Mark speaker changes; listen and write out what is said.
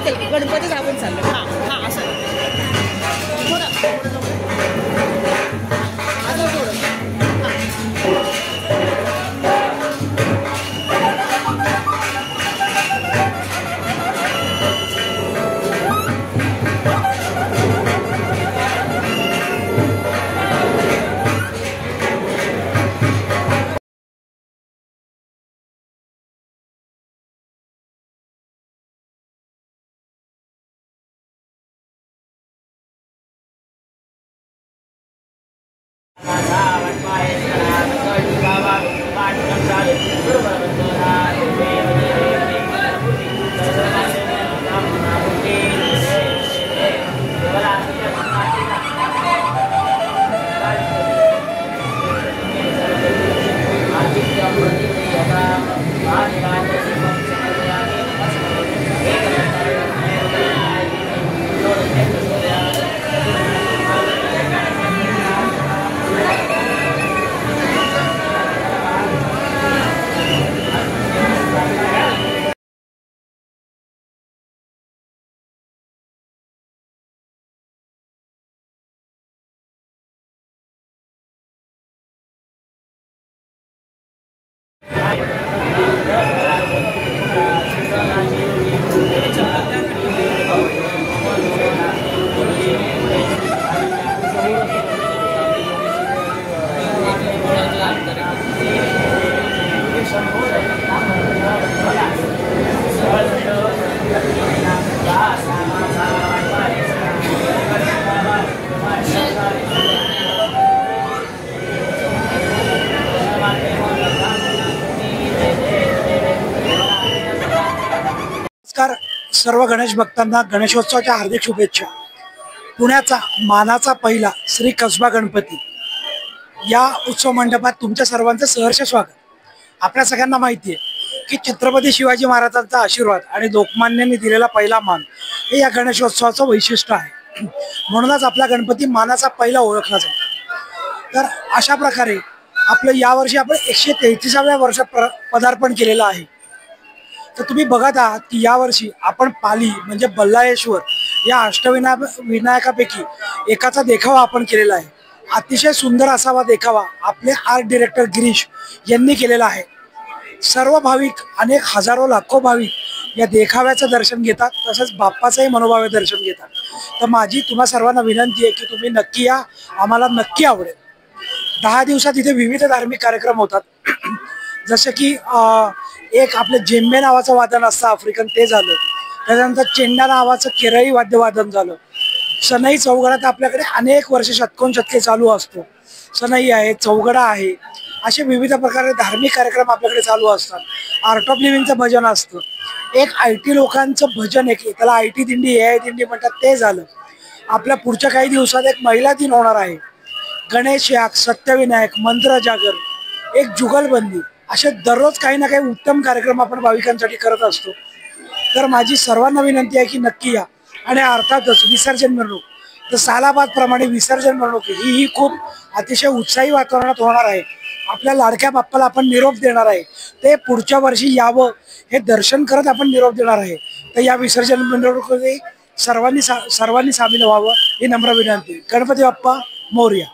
Speaker 1: दिसेल की गणपती धावून चाललो. हां हां असं थोडं अजून थोडं
Speaker 2: नमस्कार. सर्व गणेश भक्तांना गणेशोत्सवाच्या हार्दिक शुभेच्छा. पुण्याचा मानाचा पहिला श्री कसबा गणपती या उत्सव मंडपात तुमच्या सर्वांचं सहर्ष स्वागत. आपल्या सगळ्यांना माहिती आहे की छत्रपती शिवाजी महाराजांचा आशीर्वाद आणि लोकमान्यांनी दिलेला पहिला मान हे या गणेशोत्सवाचं वैशिष्ट्य आहे. म्हणूनच आपला गणपती मानाचा पहिला ओळखला जातो. तर अशा प्रकारे आपलं यावर्षी आपण 133व्या वर्षात पदार्पण केलेलं आहे. तर तुम्ही बघत आहात की यावर्षी आपण पाली म्हणजे बल्लाळेश्वर या विनायकापैकी एकाचा देखावा आपण केलेला आहे. अतिशय सुंदर असावा देखावा आपले आर्ट डायरेक्टर गिरीश यांनी केलेला आहे. सर्व भाविक अनेक हजारो लाखो भाविक या देखाव्याचं दर्शन घेतात, तसंच बाप्पाचंही मनोभावे दर्शन घेतात. तर माझी तुम्हा सर्वांना विनंती आहे की तुम्ही नक्की या, आम्हाला नक्की आवडेल. 10 दिवसात इथे विविध धार्मिक कार्यक्रम होतात. जसे की एक आपले जेम्बे नावाचं वादन असतं आफ्रिकन, ते झालं. त्याच्यानंतर चेंडा नावाचं केरळी वाद्यवादन झालं. सनई चौघडात आपल्याकडे अनेक वर्ष शतकोनशतके चालू असतो. सनई आहे, चौघडा आहे, असे विविध प्रकारे धार्मिक कार्यक्रम आपल्याकडे चालू असतात. आर्ट ऑफ लिव्हिंगचं भजन असतं. एक IT लोकांचं भजन आहे की त्याला IT दिंडी AI दिंडी म्हणतात, ते झालं. आपल्या पुढच्या काही दिवसात एक महिला दिन होणार आहे. गणेश याग, सत्यविनायक, मंत्र जागर, एक जुगलबंदी, असे दररोज काही ना काही उत्तम कार्यक्रम आपण भाविकांसाठी करत असतो. तर माझी सर्वांना विनंती आहे की नक्की या. आणि अर्थातच विसर्जन मिरवणूक, तर सालाबादप्रमाणे विसर्जन मिरवणूक ही खूप अतिशय उत्साही वातावरणात होणार आहे. आपल्या लाडक्या बाप्पाला आपण निरोप देणार आहे. ते पुढच्या वर्षी यावं हे दर्शन करत आपण निरोप देणार आहे. तर या विसर्जन मिरवणुकीमध्ये सर्वांनी सामील व्हावं ही नम्र विनंती. गणपती बाप्पा मोरया.